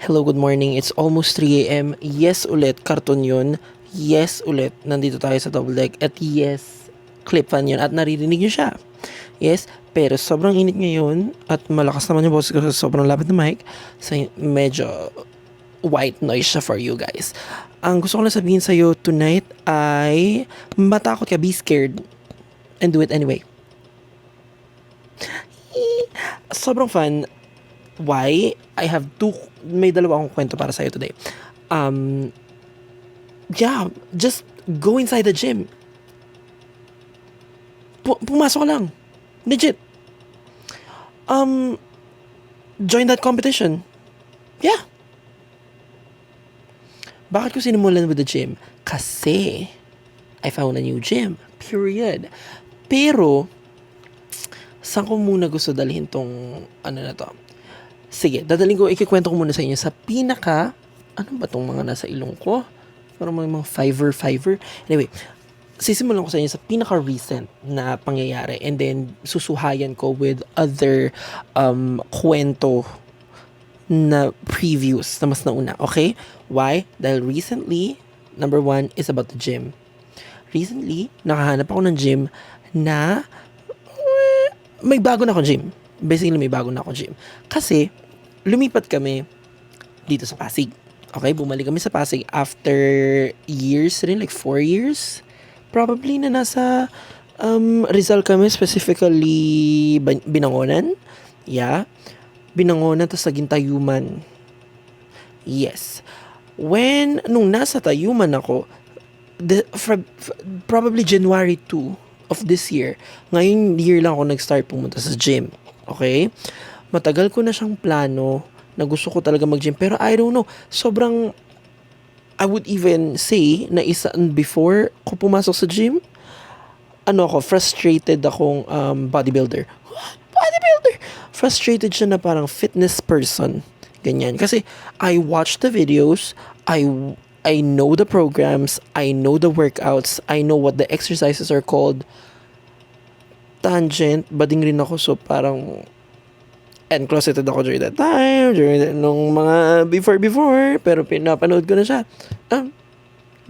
Hello, good morning. It's almost 3 a.m. Yes ulit, karton yun. Yes ulit, nandito tayo sa double deck. At yes, clip fan yun. At naririnig nyo siya. Yes, pero sobrang init ngayon. At malakas naman yung boses ko sa sobrang lapit na mic. So medyo white noise siya for you guys. Ang gusto ko lang sabihin sa'yo tonight ay matakot ka, be scared. And do it anyway. Sobrang fun. Why? I have may dalawa akong kwento para sa'yo today. Yeah, just go inside the gym. Pumasok ka lang. Legit. Join that competition. Yeah. Bakit ko sinimulan with the gym? Kasi I found a new gym. Period. Pero, saan ko muna gusto dalhin tong ano na to? Sige, ikikwento ko muna sa inyo sa ano ba tong mga nasa ilong ko? Parang mga fiver. Anyway, sisimulan ko sa inyo sa pinaka-recent na pangyayari and then susuhayan ko with other kwento na previews na mas nauna, okay? Why? Dahil recently, number one is about the gym. Recently, nakahanap ako ng gym na may bago na akong gym. Basically, may bago na akong gym. Kasi, lumipat kami dito sa Pasig. Okay, bumalik kami sa Pasig after years rin, like 4 years. Probably na nasa Rizal kami, specifically Binangonan. Yeah. Binangonan, tapos naging Tayuman. Yes. Nung nasa Tayuman ako, probably January 2 of this year, ngayon year lang ako nag-start pumunta sa gym. Okay? Matagal ko na siyang plano na gusto ko talaga mag-gym. Pero I don't know, sobrang, I would even say, na before ko pumasok sa gym, frustrated akong bodybuilder. Bodybuilder! Frustrated siya na parang fitness person. Ganyan. Kasi I watch the videos, I know the programs, I know the workouts, I know what the exercises are called. Tangent, bading rin ako, so parang closeted ako during that time, nung mga before, pero pinapanood ko na siya.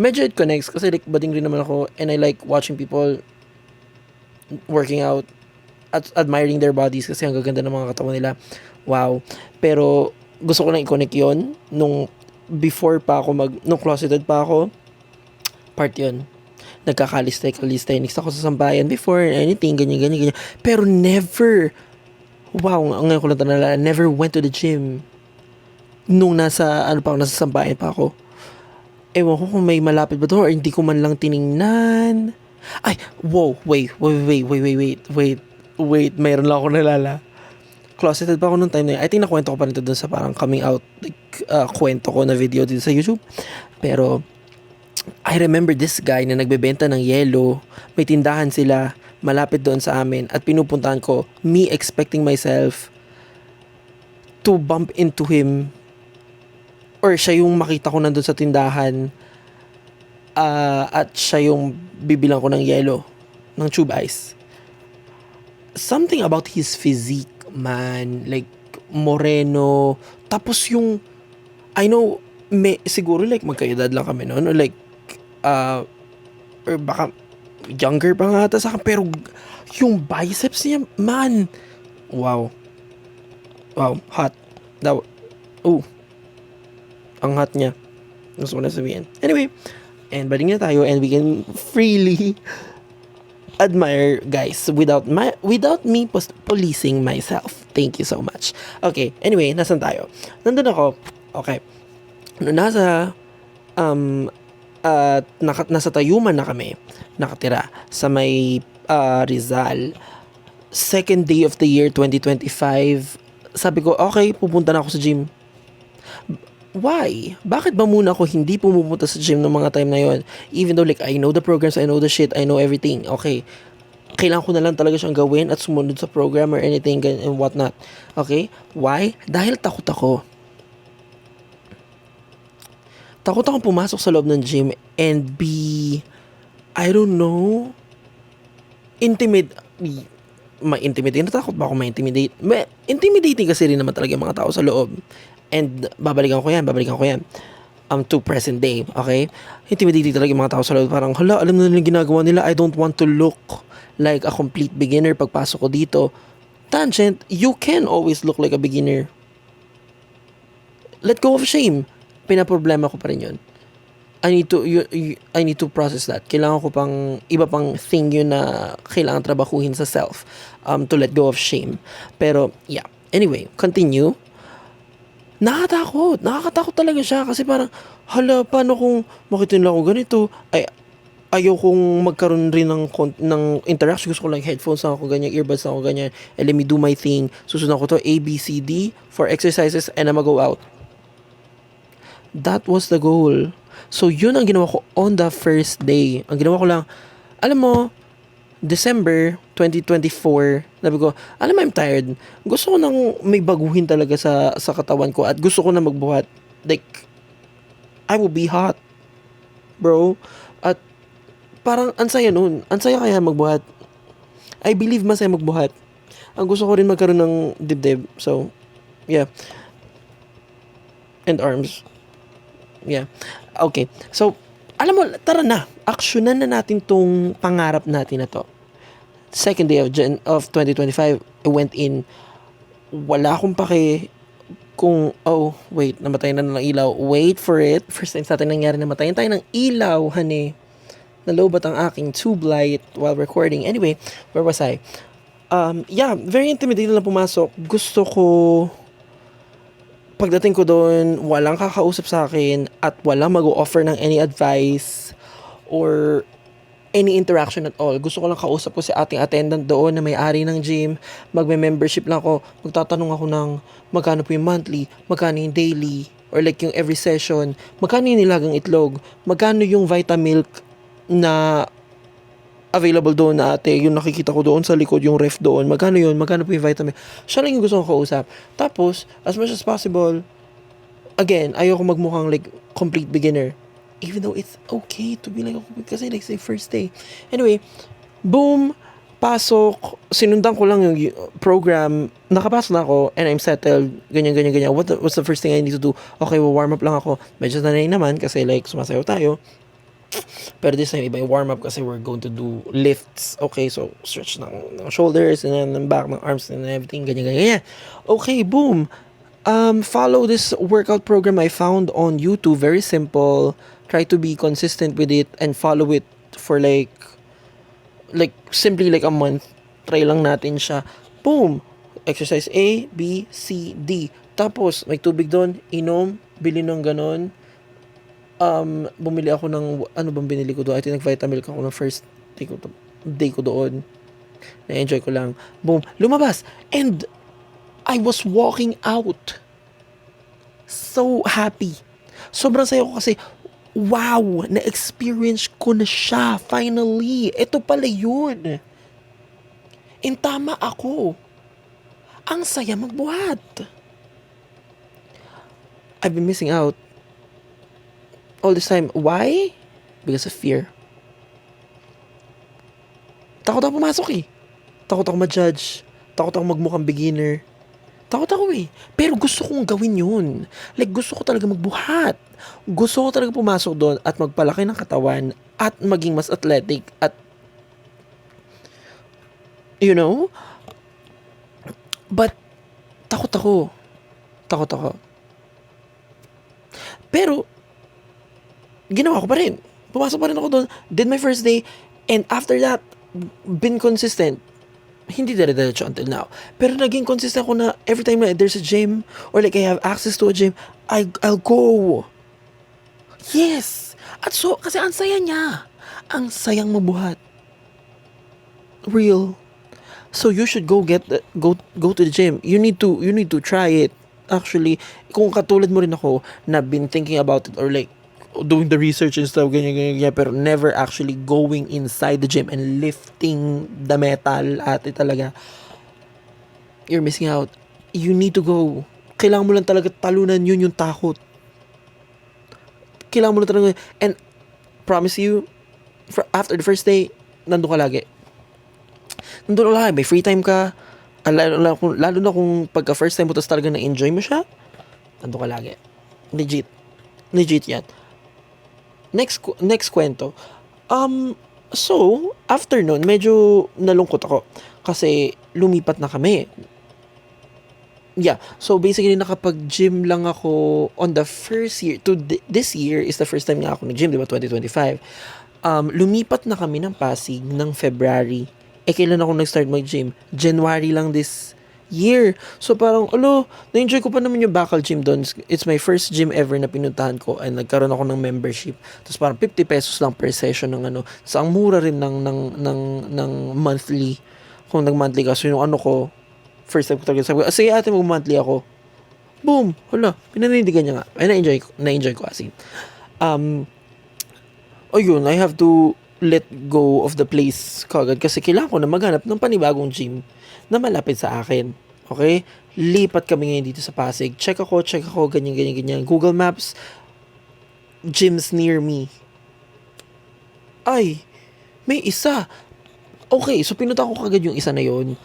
Medyo it connects kasi like bading rin naman ako and I like watching people working out at admiring their bodies kasi ang gaganda ng mga katawan nila. Wow. Pero gusto ko lang i-connect yun nung before pa ako nung closeted pa ako, part yun. Nagkakalistek ako sa sambayan before anything, ganyan. Pero never, ngayon ko lang nalala, never went to the gym nung nasa sambayan pa ako. Ewan ko kung may malapit ba to or hindi ko man lang tiningnan. Ay, wait, mayroon lang ako nalala. Closeted pa ako nung time na yun. I think nakwento ko pa nito dun sa parang coming out, kwento ko na video dito sa YouTube. Pero, I remember this guy na nagbebenta ng yelo. May tindahan sila malapit doon sa amin at pinupuntahan ko, me expecting myself to bump into him or siya yung makita ko nandun sa tindahan at siya yung bibilang ko ng yelo, ng tube ice. Something about his physique, man, like moreno, tapos yung I know siguro like magkaedad lang kami noon or like or baka younger pa nga ata sa akin, pero yung biceps niya, man, wow, hot. Ang hot niya, gusto ko na sabihin. Anyway, and balik na tayo and we can freely admire guys without me policing myself. Thank you so much. Okay, anyway, nasan tayo? Nandun ako, okay, nasa nasa Tayuman na kami nakatira sa may Rizal. Second day of the year 2025, sabi ko okay, pupunta na ako sa gym. Why? Bakit ba muna ako hindi pumupunta sa gym ng mga time na yon? Even though like I know the programs, I know the shit, I know everything. Okay, kailangan ko na lang talaga siyang gawin at sumunod sa program or anything and whatnot. Okay? Why? Dahil takot ako. Takot akong pumasok sa loob ng gym and be, I don't know, ma-intimidate. Natakot ba ako ma-intimidate? Intimidating kasi rin naman talaga yung mga tao sa loob. And babalikan ko yan. To present day, okay? Intimidating talaga yung mga tao sa loob. Parang, hala, alam na nila yung ginagawa nila. I don't want to look like a complete beginner pagpasok ko dito. Tangent, you can always look like a beginner. Let go of shame. Pinaproblema ko pa rin yun. I need to process that. Kailangan ko pang iba pang thing yun na kailangan trabahuhin sa self to let go of shame. Pero yeah. Anyway, continue. Nakakatakot talaga siya kasi parang hala, paano kung makita nila ako ganito? Ayaw kong magkaroon rin ng interaction. Gusto ko lang headphones na ako ganyan, earbuds na ako ganyan, and let me do my thing. Susunod ko to A, B, C, D for exercises and I'ma go out. That was the goal. So, yun ang ginawa ko on the first day. Ang ginawa ko lang, alam mo, December 2024, sabi ko, alam mo, I'm tired. Gusto ko nang may baguhin talaga sa katawan ko at gusto ko na magbuhat. Like, I will be hot, bro. At parang ansaya nun. Ansaya kaya magbuhat. I believe masaya magbuhat. Ang gusto ko rin magkaroon ng dibdib. So, yeah. And arms. Yeah. Okay. So, alam mo, tara na. Aksyonan na natin tong pangarap natin na to. Second day of 2025, I went in. Wala akong pake kung, wait, namatay na ng ilaw. Wait for it. First time sa atin nangyari, namatayin tayo ng ilaw, honey. Nalobat ang aking tube light while recording. Anyway, where was I? Yeah, very intimidating lang pumasok. Gusto ko, pagdating ko doon, walang kakausap sa akin at walang mag-offer ng any advice or any interaction at all. Gusto ko lang kausap ko si ating attendant doon na may-ari ng gym. Magme-membership lang ako. Magtatanong ako ng magkano po yung monthly, magkano yung daily, or like yung every session, magkano yung nilagang itlog, magkano yung Vitamilk na available doon na ate, yung nakikita ko doon sa likod, yung ref doon, magkano po yung vitamin. Siya lang yung gusto kong kausap. Tapos, as much as possible, again, ayoko magmukhang like complete beginner. Even though it's okay to be like, kasi like say first day. Anyway, boom, pasok, sinundan ko lang yung program, nakapasok na ako, and I'm settled, ganyan. What's the first thing I need to do? Okay, well, warm up lang ako. Medyo sanay naman kasi like sumasayaw tayo. Pero this time, iba yung warm-up kasi we're going to do lifts. Okay, so stretch ng shoulders and then ng back, ng arms and everything. Ganyan. Okay, boom. Follow this workout program I found on YouTube. Very simple. Try to be consistent with it and follow it for like simply like a month. Try lang natin siya. Boom. Exercise A, B, C, D. Tapos, may tubig doon. Inom. Bili ng ganon. Bumili ako ng, ano bang binili ko doon? I think nag-Vitamilk ako ng first day ko doon. Na-enjoy ko lang. Boom. Lumabas. And I was walking out. So happy. Sobrang saya ko kasi, wow, na-experience ko na siya. Finally. Ito pala yun. And tama ako. Ang saya magbuhat. I've been missing out all this time. Why? Because of fear. Takot ako pumasok eh. Takot ako ma-judge. Takot ako magmukhang beginner. Takot ako eh. Pero gusto kong gawin yun. Like, gusto ko talaga magbuhat. Gusto ko talaga pumasok doon at magpalaki ng katawan at maging mas athletic at you know? But, takot ako. Pero, ginawa ko pa rin. Pumasok pa rin ako doon. Did my first day. And after that, been consistent. Hindi dire-diretso until now. Pero naging consistent ako na every time na there's a gym or like I have access to a gym, I'll go. Yes. At so, kasi ang saya niya. Ang sayang mabuhat. Real. So you should go to the gym. You need to try it. Actually, kung katulad mo rin ako na been thinking about it or like doing the research and stuff, ganyan, pero never actually going inside the gym and lifting the metal talaga, you're missing out. You need to go. Kailangan mo lang talaga talunan yun yung takot. Kailangan mo lang talaga, and promise you, after the first day, nandun ka lagi. May free time ka. Lalo na kung pagka first time mo, tapos talaga na-enjoy mo siya, Ando ka lagi. Legit. Legit yan. Next kwento. So, after nun, medyo nalungkot ako. Kasi lumipat na kami. Yeah. So, basically, nakapag-gym lang ako on the first year. This year is the first time nga ako nag-gym, di ba? 2025. Lumipat na kami ng Pasig ng February. Kailan ako nag-start mag-gym? January lang this year. So parang, na-enjoy ko pa naman yung Bakal Gym doon. It's my first gym ever na pinuntahan ko and nagkaroon ako ng membership. Tapos parang 50 pesos lang per session ng ano. So ang mura rin ng monthly. Kung nag-monthly ka. So yung ano ko, first time ko talaga sabi ko, sige ate mag-monthly ako. Boom! Hala, pinanindigan niya nga. Ay, na-enjoy ko as in. Yun, I have to let go of the place kagad kasi kailangan ko na maghanap ng panibagong gym na malapit sa akin. Okay? Lipat kami ngayon dito sa Pasig. Check ako, ganyan. Google Maps, gyms near me. Ay, may isa. Okay, so pinunta ko kagad yung isa na yun.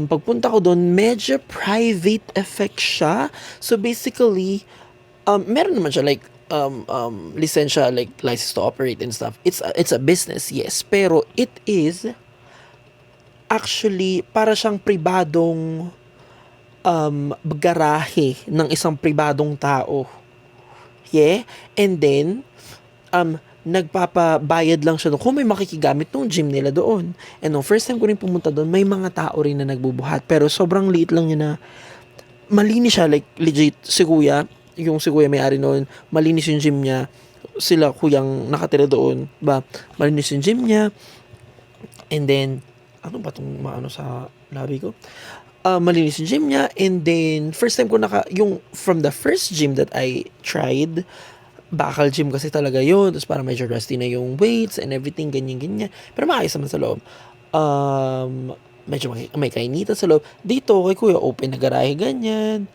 Pagpunta ko doon, medyo private effect siya. So basically, meron naman siya like lisensya, like license to operate and stuff. It's a business, yes, pero it is actually para siyang pribadong garahe ng isang pribadong tao. Yeah? And then nagpapabayad lang siya doon kung may makikigamit ng gym nila doon. And nung first time ko rin pumunta doon, may mga tao rin na nagbubuhat, pero sobrang liit lang yun na malinis siya, like legit si kuya, yung si kuya may-ari noon, malinis yung gym niya, sila kuyang nakatira doon, ba? Malinis yung gym niya, and then, ano ba itong maano sa labi ko? Malinis yung gym niya, and then, first time ko yung from the first gym that I tried, Bakal Gym kasi talaga yun, tapos parang medyo rusty na yung weights and everything, ganyan, pero maayos naman sa loob. Medyo may kainita sa loob. Dito, kay kuya, open na garahe, ganyan.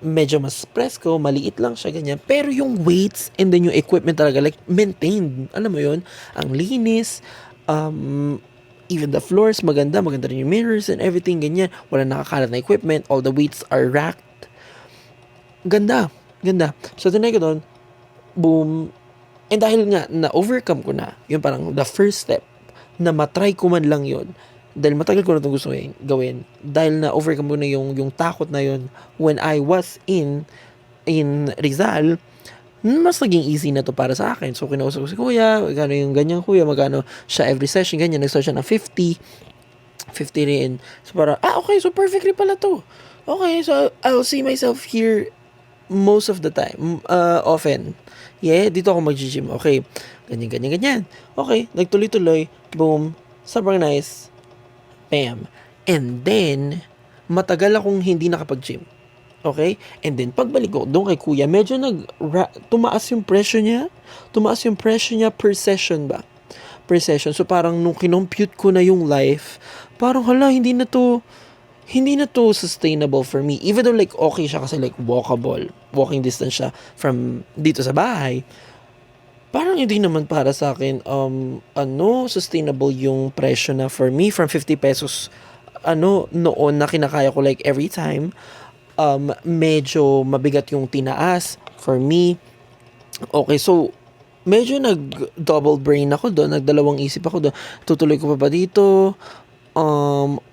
Medyo mas presko, maliit lang siya, ganyan. Pero yung weights and then yung equipment talaga, like, maintained. Alam mo yun? Ang linis. Even the floors, maganda rin yung mirrors and everything, ganyan. Wala nakakalat na equipment. All the weights are racked. Ganda. So, tinay ko doon, boom. And dahil nga, na-overcome ko na, yun parang the first step, na matry ko man lang yun, dahil matagal ko na itong gusto gawin, dahil na-overcome ko na yung takot na yun, when I was in Rizal, mas naging easy na to para sa akin. So, kinausap ko si kuya, magkano yung ganyan kuya, magkano siya every session, ganyan, nag-start siya na 50 rin. So, para, okay, so perfect rin pala to. Okay, so I'll see myself here most of the time, often. Yeah, dito ako mag-gym. Okay, ganyan. Okay, nagtuloy-tuloy, boom, sobrang nice. Bam. And then, matagal akong hindi nakapag-gym. Okay? And then, pagbalik ko doon kay kuya, medyo tumaas yung presyo niya. Tumaas yung presyo niya per session ba? Per session. So, parang nung kinompute ko na yung life, parang hala, hindi na to sustainable for me. Even though like okay siya kasi like walking distance siya from dito sa bahay. Parang hindi naman para sa akin sustainable yung presyo na for me from 50 pesos noon na kinakaya ko like every time. Medyo mabigat yung tinaas for me. Okay, so medyo nag-double brain ako doon, nagdalawang isip ako doon. Tutuloy ko pa ba dito?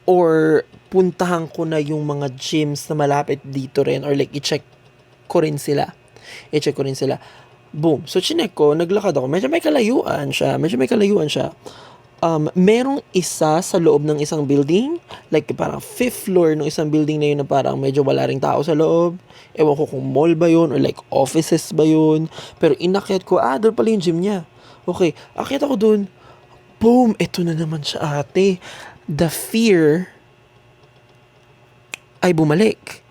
Or puntahan ko na yung mga gyms na malapit dito rin or like i-check ko rin sila. Boom. So, chinek ko, naglakad ako. Medyo may kalayuan siya. Merong isa sa loob ng isang building. Like, parang 5th floor ng isang building na yun na parang medyo wala ring tao sa loob. Ewan ko kung mall ba yun or like offices ba yun. Pero inakyat ko, doon pala yung gym niya. Okay, akyat ako doon. Boom! Ito na naman siya, ate. The fear ay bumalik.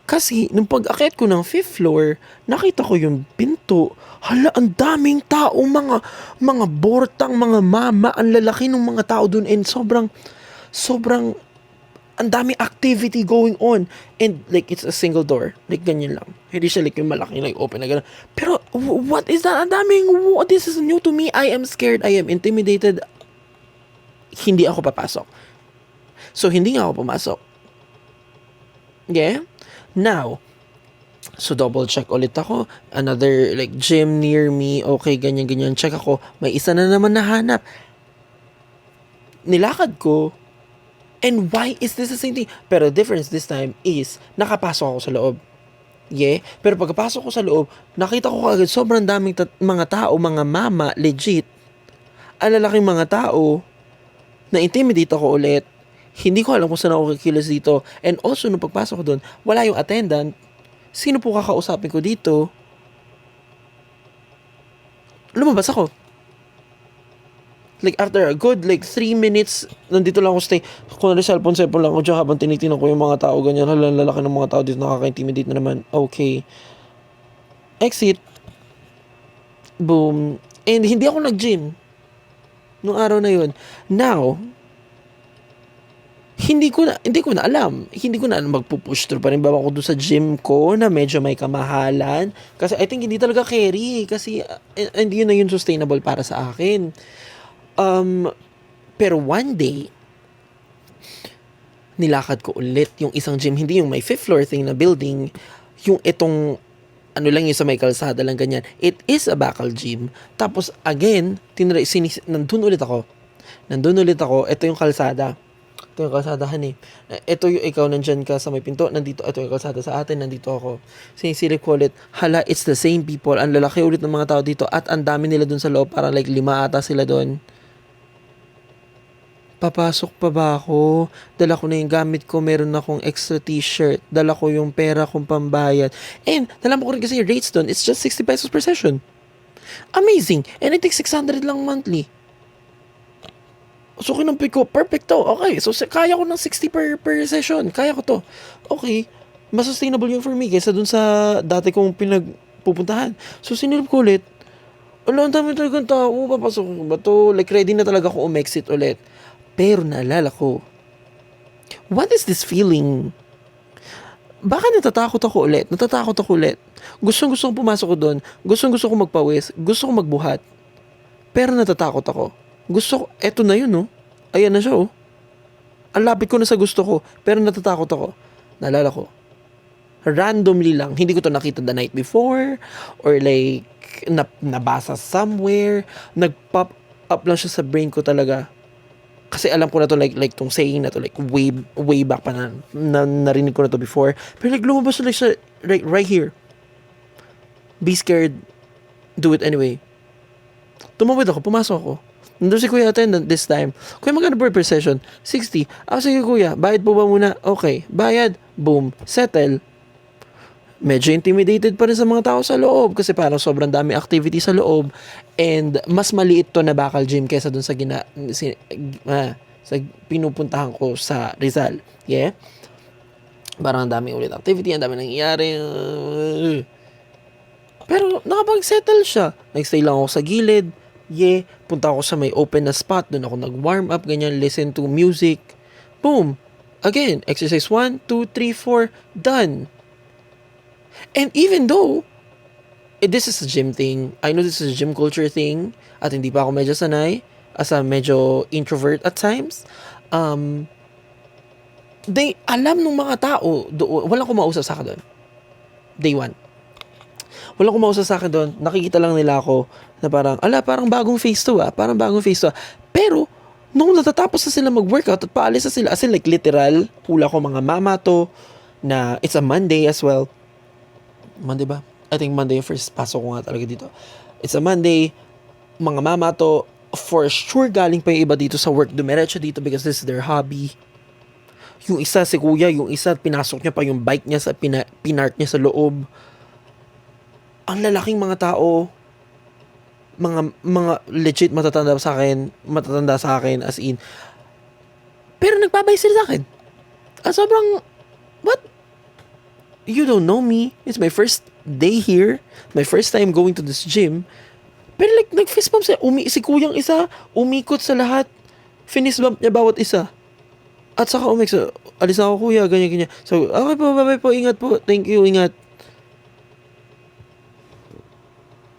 Kasi, nung pag-akit ko ng 5th floor, nakita ko yung pinto. Hala, ang daming tao, mga bortang, mga mama, ang lalaki ng mga tao dun, and sobrang, ang daming activity going on. And, like, it's a single door. Like, ganyan lang. Hindi siya, like, yung malaki, like, open na gano'n. Pero, what is that? Ang daming, this is new to me. I am scared. I am intimidated. Hindi ako papasok. So, hindi nga ako pumasok. Yeah? Now, So, double check ulit ako. Another, like, gym near me. Okay, ganyan-ganyan. Check ako. May isa na naman nahanap. Nilakad ko. And why is this the same thing? Pero the difference this time is, nakapasok ako sa loob. Yeah. Pero pagkapasok ko sa loob, nakita ko agad sobrang daming mga tao, mga mama, legit. Ang lalaking mga tao, na-intimidate ako ulit. Hindi ko alam kung saan ako kikilos dito. And also, nung pagpasok ko doon, wala yung attendant. Sino po kakausapin ko dito? Lumabas ako. Like, after a good, 3 minutes, nandito lang ako stay. Kung cellphone lang ako dyan habang tinitingnan ko yung mga tao, ganyan. Lalaki ng mga tao dito, nakaka-intimidate na naman. Okay. Exit. Boom. And hindi ako nag-gym nung araw na yun. Now, hindi ko na alam. Hindi ko na alam magpupush through pa rin ba ako doon sa gym ko na medyo may kamahalan. Kasi I think hindi talaga carry. Kasi hindi yun na yun sustainable para sa akin. Pero one day, nilakad ko ulit yung isang gym. Hindi yung may 5th floor thing na building. Yung itong ano lang yung sa may kalsada lang ganyan. It is a Bacal gym. Tapos again, nandun ulit ako. Ito yung kalsada. Ito yung kalsadahan eh. Ito yung ikaw nandyan ka sa may pinto. Nandito, ito yung kalsada sa atin. Nandito ako. Sinisilip ko ulit. Hala, it's the same people. Ang lalaki ulit ng mga tao dito. At ang dami nila dun sa loob. Parang 5 ata sila dun. Papasok pa ba ako? Dala ko na yung gamit ko. Meron akong extra t-shirt. Dala ko yung pera kong pambayad. And, dala mo ko rin kasi yung rates dun. It's just 60 pesos per session. Amazing. And I think 600 lang monthly. So, kinumpit ko, perfect to. Okay, so kaya ko ng 60 per session. Kaya ko to. Okay, mas sustainable yung for me kaysa dun sa dati kong pinagpupuntahan. So, sinilip ko ulit. Ang dami talagang tao. Papasok ko ba to? Like, ready na talaga ako umexit ulit. Pero naalala ko, what is this feeling? Baka natatakot ako ulit. Gustong-gusto kong pumasok ko doon. Gustong-gusto kong magpawis. Gusto kong magbuhat. Pero natatakot ako. Eto na yun, oh. Ayan na siya, oh. Ang lapit ko na sa gusto ko, pero natatakot ako. Naalala ko, randomly lang, hindi ko to nakita the night before, or like, nabasa somewhere, nag-pop up lang siya sa brain ko talaga. Kasi alam ko na to, like tong saying na to, like, way back pa na narinig ko na to before. Pero like, lumabas na like siya, right here. Be scared, do it anyway. Tumawid ako, pumasok ako. Nandun si kuya attendant this time. Kuya, magkano per session? 60. Sige kuya, bayad po ba muna? Okay, bayad. Boom. Settle. Medyo intimidated pa rin sa mga tao sa loob kasi parang sobrang dami activity sa loob and mas maliit to na Bacal gym kaysa dun sa sa pinupuntahan ko sa Rizal. Yeah? Parang ang dami ulit activity, ang dami nangyayari. Pero nakapag-settle siya. Nag-stay lang ako sa gilid. Yeah, punta ako sa may open na spot. Doon ako nag-warm up, ganyan, listen to music. Boom. Again, exercise 1, 2, 3, 4, done. And even though, this is a gym thing, I know this is a gym culture thing, at hindi pa ako medyo sanay, as a medyo introvert at times, alam ng mga tao, walang kumausap sa akin doon. Day 1. Walang kumausap sa akin doon. Nakikita lang nila ako na parang bagong face to ah. Pero, nung natatapos na sila mag-workout at paalis na sila, as in like literal, hula ko mga mama to, na it's a Monday as well. Monday ba? I think Monday yung first pasok ko nga talaga dito. It's a Monday, mga mama to, for sure galing pa yung iba dito sa work, dumiretso dito because this is their hobby. Yung isa, si kuya, yung isa, pinasok niya pa yung bike niya, pinark niya sa loob. Ang lalaking mga tao, mga legit matatanda sa akin as in. Pero nagpabay sila sa akin. Sobrang, what? You don't know me. It's my first day here. My first time going to this gym. Pero like, nag-fist bump siya. Si kuyang isa, umikot sa lahat. Fist bump niya bawat isa. At saka so, alis na ako kuya, ganyan. So, okay po, bye po, ingat po. Thank you, ingat.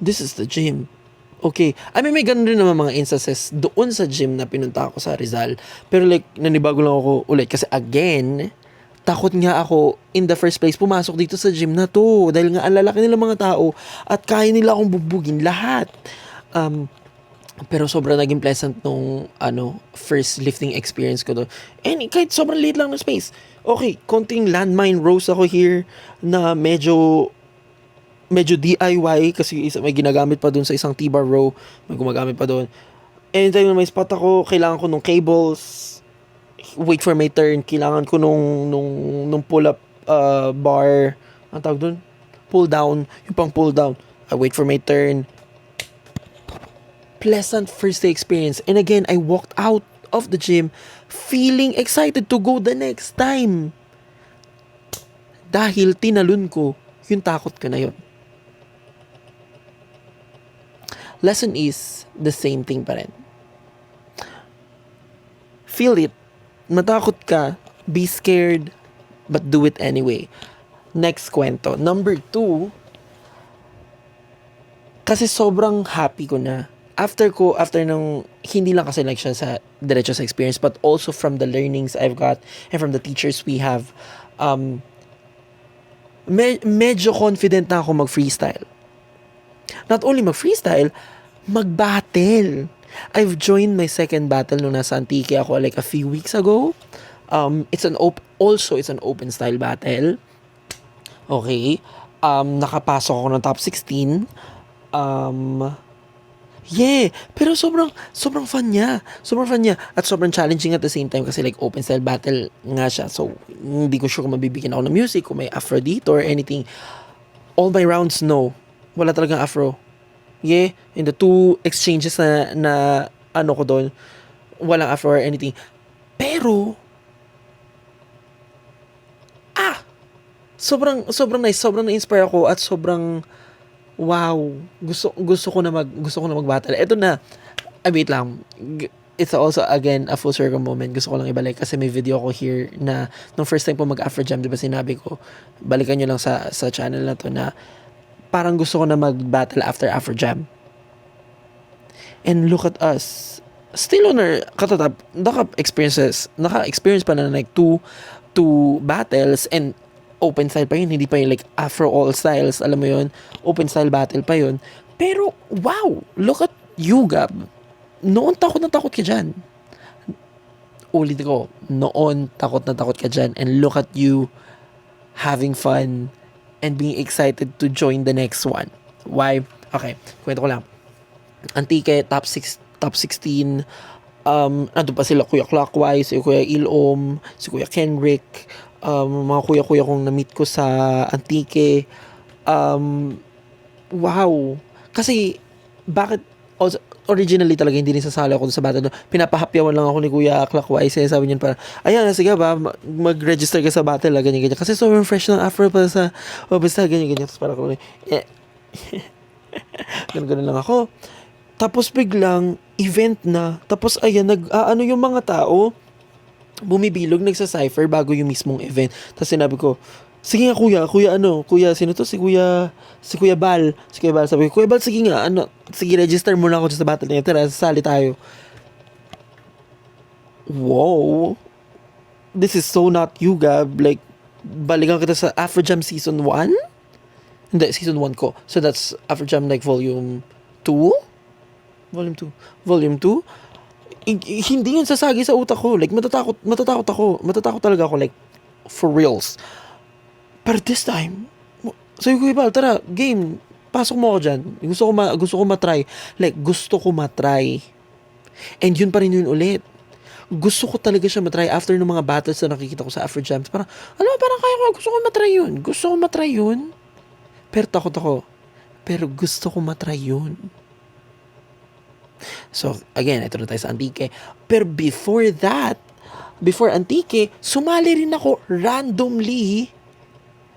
This is the gym. Okay. I mean, may ganun rin naman mga instances doon sa gym na pinunta ako sa Rizal. Pero like, nanibago lang ako ulit. Kasi again, takot nga ako in the first place pumasok dito sa gym na to dahil nga ang lalaki nila mga tao at kaya nila akong bugbugin lahat. Pero sobrang naging pleasant nung first lifting experience ko doon. And kahit sobrang liit lang ng space. Okay, konting landmine rows ako here na medyo DIY kasi may ginagamit pa doon sa isang T-bar row. May gumagamit pa doon. Anytime na may spot ako, kailangan ko nung cables, wait for my turn, kailangan ko nung pull-up bar, ang tawag doon? Pull down, yung pang pull down. I wait for my turn. Pleasant first day experience. And again, I walked out of the gym feeling excited to go the next time. Dahil tinalon ko yung takot ko na yun. Lesson is the same thing pa rin. Feel it. Matakot ka. Be scared. But do it anyway. Next kwento. Number 2. Kasi sobrang happy ko na. After nung, hindi lang kasi like siya sa diretso sa experience, but also from the learnings I've got and from the teachers we have, medyo confident na ako mag-freestyle. Not only mag-freestyle, mag-battle. I've joined my second battle nung nasa Antique ako like a few weeks ago. It's an open style battle. Okay. Nakapasok ako ng top 16. Pero sobrang fun niya. Sobrang fun niya. At sobrang challenging at the same time kasi like open style battle nga siya. So, hindi ko sure kung mabibigyan ako ng music, kung may afro dito or anything. All my rounds, no. Wala talagang afro. In the 2 exchanges na ko doon, walang afro or anything. Pero, sobrang nice, sobrang na-inspire ako at sobrang wow, gusto ko na mag-battle. Ito na, wait lang. It's also again a full circle moment. Gusto ko lang ibalik kasi may video ko here na nung first time po mag-Afro Jam, 'di ba sinabi ko, balikan niyo lang sa channel na to na parang gusto ko na mag-battle after Afro Jam. And look at us. Still on our katatap, naka-experience pa na like two battles and open style pa yun, hindi pa yung like Afro all styles, alam mo yun, open style battle pa yun. Pero wow, look at you, Gab. Noon takot na takot ka dyan. Ulit ko, noon takot na takot ka dyan, and look at you having fun and being excited to join the next one. Why? Okay, kwento ko lang. Antique, top 16, nandun pa sila Kuya Clockwise, si Kuya Ilom, si Kuya Kenrick, mga kuya-kuya kong na-meet ko sa Antique. Wow. Kasi, bakit, also, originally talaga hindi rin sasali ako sa battle. Pinapahapyawan lang ako ni Kuya Clockwise. Sabi niya para, ayan, sige ba, mag-register ka sa battle, ganyan-ganyan. Kasi sobrang fresh ng afro pa sa, basta ganyan-ganyan. Tapos parang, ganun lang ako. Tapos biglang, event na. Tapos ayan, yung mga tao, bumibilog, nagsa-cypher bago yung mismong event. Tapos sinabi ko, sige nga kuya, sino to? Si Kuya Bal. Sabi ko, Kuya Bal, sige nga, sige, register muna ako sa battle na yun. Tara, sasali tayo. Wow. This is so not you, Gab. Like, balikan kita sa Afro Jam Season 1? Hindi, Season 1 ko. So that's Afro Jam like Volume 2? Volume 2? Hindi yun sasagi sa utak ko. Like, matatakot ako. Matatakot talaga ako. Like, for reals. Pero this time, sabi ko, Ibal, tara, game. Pasok mo ako dyan. Gusto ko matry. Like, gusto ko matry. And yun pa rin yun ulit. Gusto ko talaga siya matry after ng mga battles na nakikita ko sa Afro Jams. Parang, parang kaya ko, gusto ko matry yun. Pero takot ako. Pero gusto ko matry yun. So, again, ito na tayo sa Antique. Pero before Antique, sumali rin ako randomly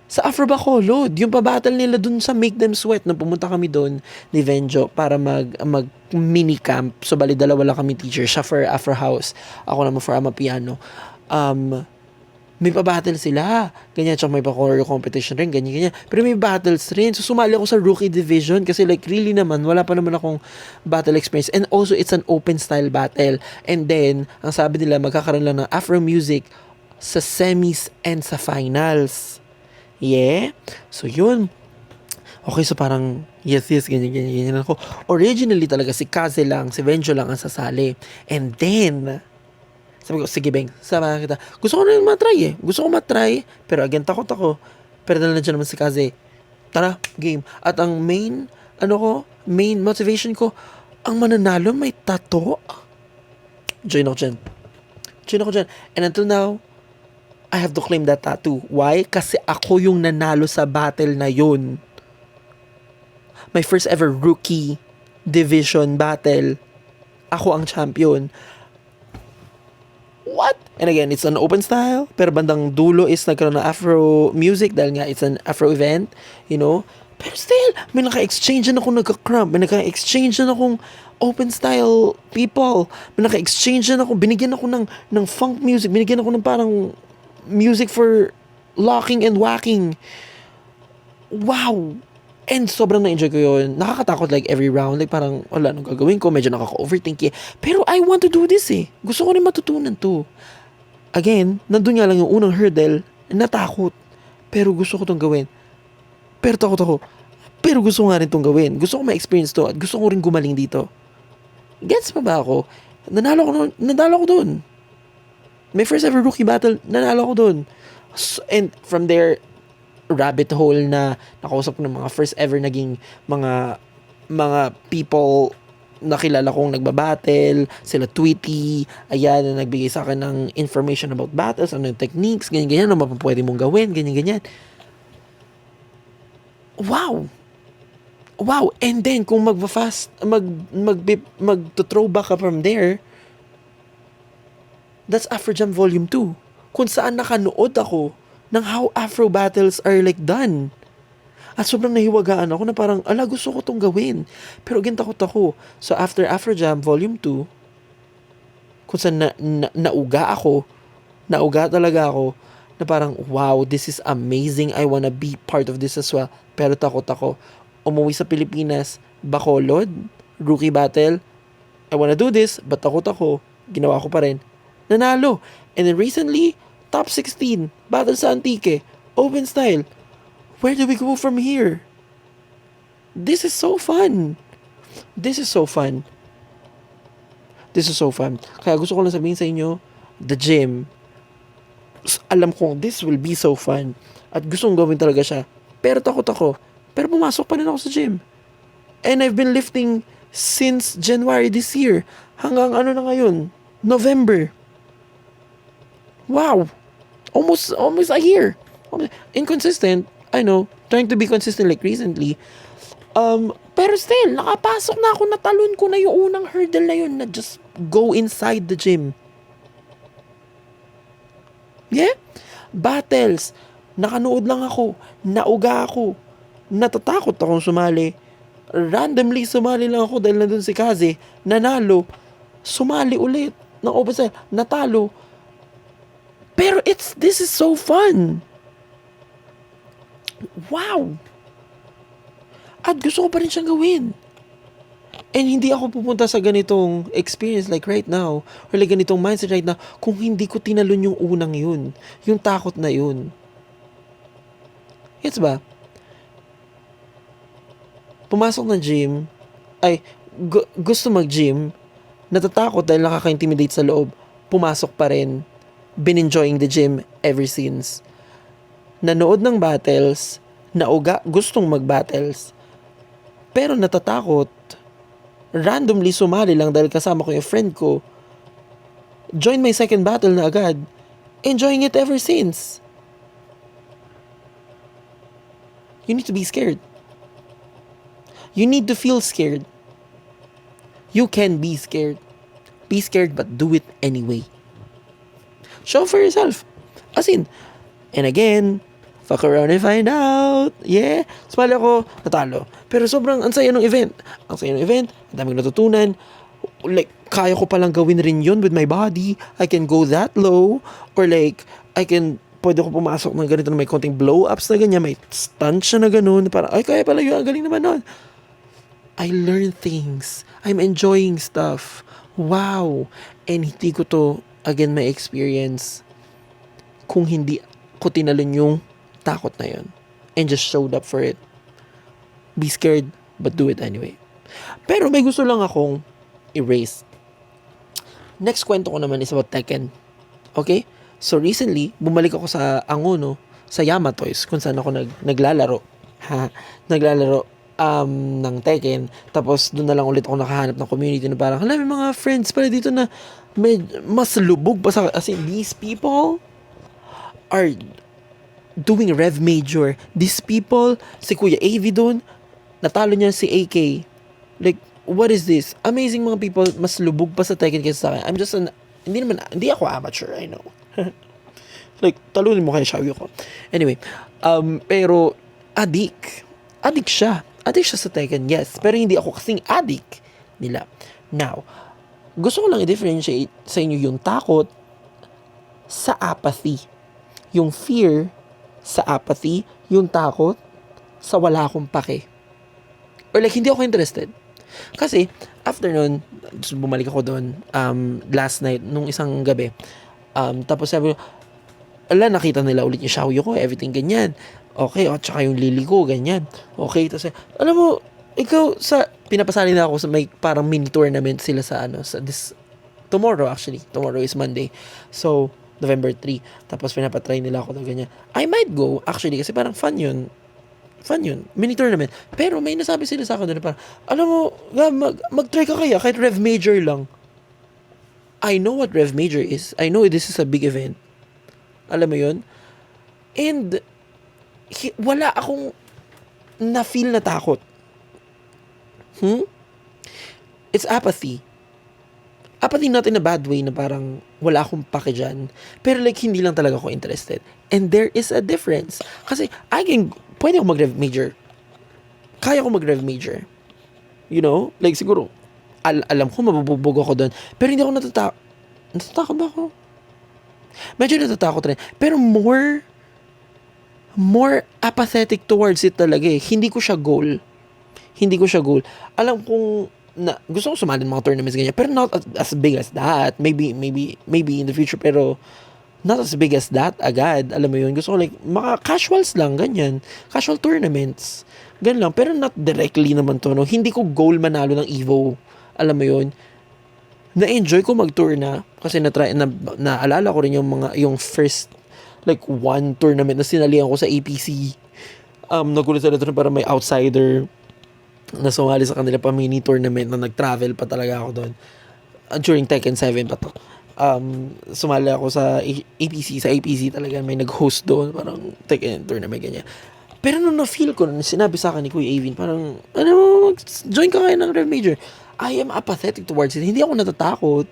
sa Afro Bacolod. Yung pa-battle nila dun sa Make Them Sweat. Nung pumunta kami dun ni Venjo para mag mini camp. So, bali, dalawa lang kami teacher. Siya for Afro House. Ako naman for Amapiano. May pa-battle sila. Ganyan, tsaka may pa-choreo competition rin, ganyan. Pero may battles rin. So, sumali ako sa rookie division kasi like, really naman, wala pa naman akong battle experience. And also, it's an open style battle. And then, ang sabi nila, magkakaroon lang ng Afro music sa semis and sa finals. Yeah? So, yun. Okay, so parang, yes, ganyan ako. Originally talaga, si Kaze lang, si Venjo lang ang sasali. And then, sabi ko, sige Beng, sama kita. Gusto ko na yung matry eh. Gusto ko matry, pero again, takot ako. Pero dahil nandiyan naman si Kaze, tara, game. At ang main motivation ko, ang mananalo may tato. Join ako dyan. And until now, I have to claim that tattoo. Why? Kasi ako yung nanalo sa battle na yun. My first ever rookie division battle. Ako ang champion. What? And again, it's an open style. Pero bandang dulo is nagkaroon ng Afro music dahil nga it's an Afro event. Pero still, may naka-exchange na akong nagka-crump. May naka-exchange na akong open style people. May naka-exchange na ako. Binigyan ako ng funk music. Binigyan ako ng parang music for locking and whacking. Wow! And sobrang na-enjoy ko yun. Nakakatakot like every round. Like parang, wala nang gagawin ko. Medyo nakaka-overthink eh. Pero I want to do this eh. Gusto ko rin matutunan to. Again, nandun nga lang yung unang hurdle. Natakot. Pero gusto ko tong gawin. Pero takot ako. Pero gusto ko nga rin tong gawin. Gusto ko ma-experience to. At gusto ko rin gumaling dito. Gets pa ba ako? Nanalo ko dun. My first ever rookie battle, nanalo ko dun. So, and from there, rabbit hole na nakausap ko ng mga first ever naging mga people na kilala kong nagbabattle, sila Tweety, ayan, na nagbigay sa akin ng information about battles, ano yung techniques, ganyan, ano pwede mong gawin, ganyan. Wow! And then, kung mag-throwback ka from there, that's Afro Jam Volume 2. Kung saan nakanood ako ng how Afro battles are like done. At sobrang nahiwagaan ako na parang, gusto ko tong gawin. Pero again, takot ako. So after Afro Jam Volume 2, kung saan nauga talaga ako, na parang, wow, this is amazing. I wanna be part of this as well. Pero takot ako. Umuwi sa Pilipinas, Bacolod, rookie battle. I wanna do this, but takot ako. Ginawa ko pa rin. Nanalo. And then recently, Top 16, Battle sa Antique, open style. Where do we go from here? This is so fun. Kaya gusto ko lang sabihin sa inyo, the gym, alam kong this will be so fun. At gustong gawin talaga siya. Pero takot ako. Pero pumasok pa rin ako sa gym. And I've been lifting since January this year. Hanggang na ngayon? November. Wow. Almost a year. Inconsistent, I know. Trying to be consistent like recently. Pero still, nakapasok na ako, natalon ko na yung unang hurdle na yun na just go inside the gym. Yeah? Battles. Nakanood lang ako. Nauga ako. Natatakot akong sumali. Randomly sumali lang ako dahil nandun si Kaze. Nanalo. Sumali ulit. Ng open style. Natalo. Pero this is so fun. Wow. At gusto ko pa rin siyang gawin. And hindi ako pupunta sa ganitong experience like right now, or like ganitong mindset right now, kung hindi ko tinalon yung unang yun. Yung takot na yun. Gets ba? Pumasok ng gym, gusto mag-gym, natatakot dahil nakaka-intimidate sa loob, pumasok pa rin. Been enjoying the gym ever since. Nanood ng battles, gustong mag-battles, pero natatakot. Randomly sumali lang dahil kasama ko yung friend ko. Join my second battle na agad. Enjoying it ever since. You need to be scared. You need to feel scared. You can be scared. Be scared but do it anyway. Show for yourself. As in, and again, fuck around and find out. Yeah. Sumali ako, natalo. Pero sobrang ang saya ng event. Ang daming natutunan. Like, kaya ko palang gawin rin yun with my body. I can go that low. Or like, pwede ko pumasok ng ganito na may konting blow-ups na ganyan. May stunt siya na ganun. Parang, kaya pala yun. Ang galing naman nun. I learn things. I'm enjoying stuff. Wow. And hindi ko to, again, may experience kung hindi ko tinalon yung takot na yun and just showed up for it. Be scared, but do it anyway. Pero may gusto lang akong erase. Next kwento ko naman is about Tekken. Okay? So recently, bumalik ako sa Angono, sa Yamatoys, kung saan ako naglalaro. Naglalaro ng Tekken. Tapos doon na lang ulit ako nakahanap ng community na parang, may mga friends pala dito na mas lubog pa sa, as in, these people are doing Rev Major. These people, si Kuya AV doon, natalo niya si AK. Like, what is this? Amazing mga people, mas lubog pa sa Tekken kaysa sa akin. I'm just hindi ako amateur, I know. Like, talunin mo kaya Xiaoyu ko. Anyway, pero, Addict siya. Addict siya sa Tekken, yes. Pero hindi ako kasing addict nila. Now, gusto ko lang i-differentiate sa inyo yung takot sa apathy. Yung fear sa apathy, yung takot sa wala akong pake. Or like, hindi ako interested. Kasi, after nun, bumalik ako doon, last night, nung isang gabi. Tapos sabi ko, nakita nila ulit yung Xiaoyu ko, everything ganyan. Okay, tsaka yung lily ko, ganyan. Okay, tapos, alam mo, ikaw, pinapasali na ako sa may parang mini tournament sila sa tomorrow actually. Tomorrow is Monday. So, November 3. Tapos, pinapatry nila ako na ganyan. I might go, actually, kasi parang fun yun. Mini tournament. Pero may nasabi sila sa akin doon na parang, alam mo, mag-try ka kaya, kahit Rev Major lang. I know what Rev Major is. I know this is a big event. Alam mo yun? And, wala akong na-feel na takot. It's apathy. Apathy not in a bad way na parang wala akong pake dyan. Pero like, hindi lang talaga ako interested. And there is a difference. Kasi, pwede ako mag-Rev Major. Kaya ko mag-Rev Major. You know? Like, siguro, alam ko, mabubog ako doon. Pero hindi ako natatakot. Natatakot ba ako? Medyo natatakot rin. Pero more apathetic towards it talaga eh. Hindi ko siya goal. Alam kong gusto ko sumali ng mga tournaments ganyan, pero not as big as that. Maybe in the future, pero not as big as that agad. Alam mo yun, gusto ko like mga casuals lang, ganyan. Casual tournaments. Ganyan lang, pero not directly naman to, no? Hindi ko goal manalo ng EVO. Alam mo yun, na-enjoy ko mag-tour na kasi naalala ko rin yung first like one tournament na sinalihan ko sa APC. Nagulat sila doon para may outsider na sumali sa kanila pa mini tournament na nag-travel pa talaga ako doon. During Tekken 7 pa to. Sumali ako sa APC talaga, may nag-host doon, parang Tekken tournament ganyan. Pero nung na-feel ko, nung sinabi sa akin ni Kuya Avin, parang, join ka kaya ng Rev Major. I am apathetic towards it. Hindi ako natatakot.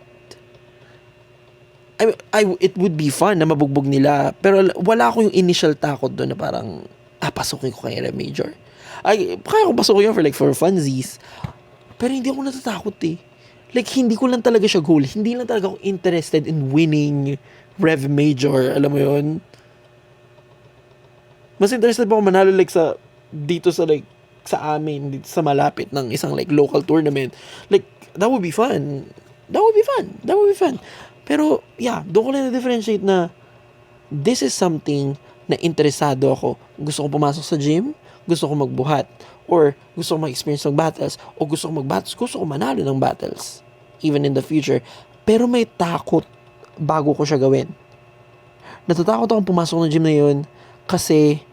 It would be fun na mabugbog nila. Pero wala ko yung initial takot doon na parang, pasukin ko kay Rev Major. Kaya ko pasukin yun for funsies. Pero hindi ako natatakot eh. Like, hindi ko lang talaga siya goal. Hindi lang talaga ako interested in winning Rev Major. Alam mo yun? Mas interested pa ako manalo like dito sa amin, dito sa malapit ng isang like local tournament. Like, that would be fun. Pero, yeah, doon ko lang na-differentiate na this is something na interesado ako. Gusto ko pumasok sa gym, gusto ko magbuhat, or gusto ko mag-experience ng battles, o gusto ko mag-battles, gusto ko manalo ng battles, even in the future. Pero may takot bago ko siya gawin. Natatakot akong pumasok ng gym na yun kasi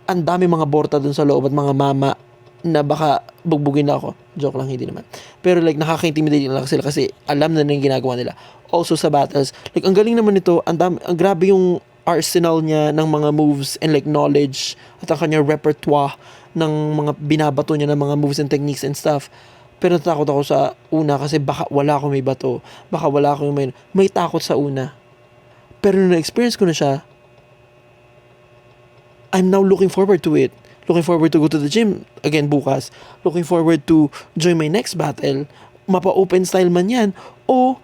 ang dami mga borta dun sa loob at mga mama na baka bugbugin na ako. Joke lang, hindi naman. Pero like, nakaka-intimidate lang sila kasi alam na yung ginagawa nila. Also sa battles, like, ang galing naman nito, ang grabe yung arsenal niya ng mga moves and like knowledge at ang kanyang repertoire ng mga binabato niya ng mga moves and techniques and stuff. Pero natakot ako sa una kasi baka wala akong may bato. Baka wala akong may takot sa una. Pero nung na-experience ko na siya, I'm now looking forward to it. Looking forward to go to the gym again bukas. Looking forward to join my next battle. Mapa-open style man yan. O,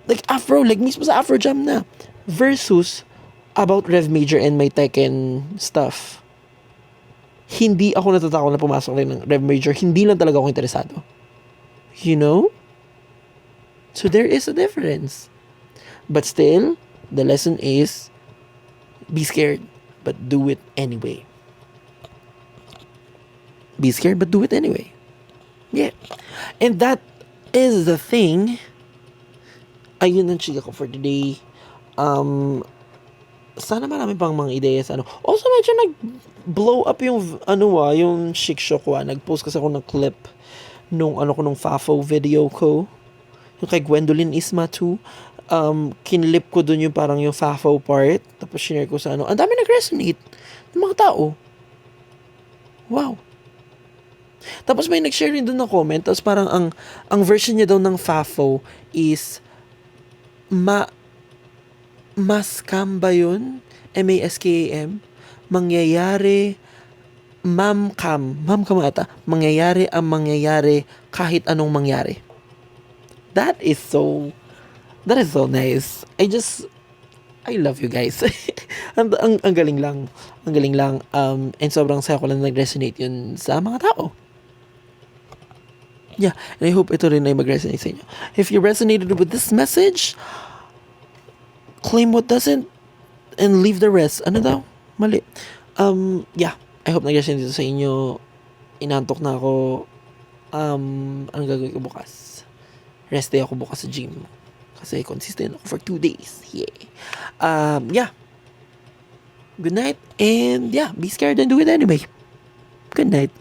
like Afro, like mismo sa Afro Jam na. Versus, about Rev Major and my Tekken stuff. Hindi ako natatakot na pumasok rin ng Rev Major. Hindi lang talaga ako interesado. You know? So there is a difference. But still, the lesson is, Be scared, but do it anyway. Be scared, but do it anyway. Yeah. And that is the thing. Ayun ang chika ko for today. Sana marami pang mga ideya sa ano. Also, medyo nag-blow up yung shiksho ko. Nag-post kasi ako ng clip nung Fafo video ko. Yung kay Gwendolyn Isma 2. Kinlip ko dun yung parang yung Fafo part. Tapos share ko sa ano. Ang dami nag-resonate ng mga tao. Wow. Tapos may nag-share rin dun ng comment. Tapos parang ang version niya daw ng Fafo is Maskam ba yun? M-A-S-K-A-M? Mangyayari, Ma'am Cam ata. Mangyayari ang mangyayari kahit anong mangyari. That is so nice. I love you guys. ang galing lang. Ang galing lang. And sobrang saya ko lang nag-resonate yun sa mga tao. Yeah, and I hope ito rin ay mag-resonate sa inyo. If you resonated with this message, claim what doesn't and leave the rest. Ano daw? Mali. Yeah, I hope nag-resonate ito sa inyo. Inantok na ako. Anong gagawin ko bukas? Rest day ako bukas sa gym. Kasi consistent ako for 2 days. Yeah. Yeah. Good night. And yeah, be scared and do it anyway. Good night.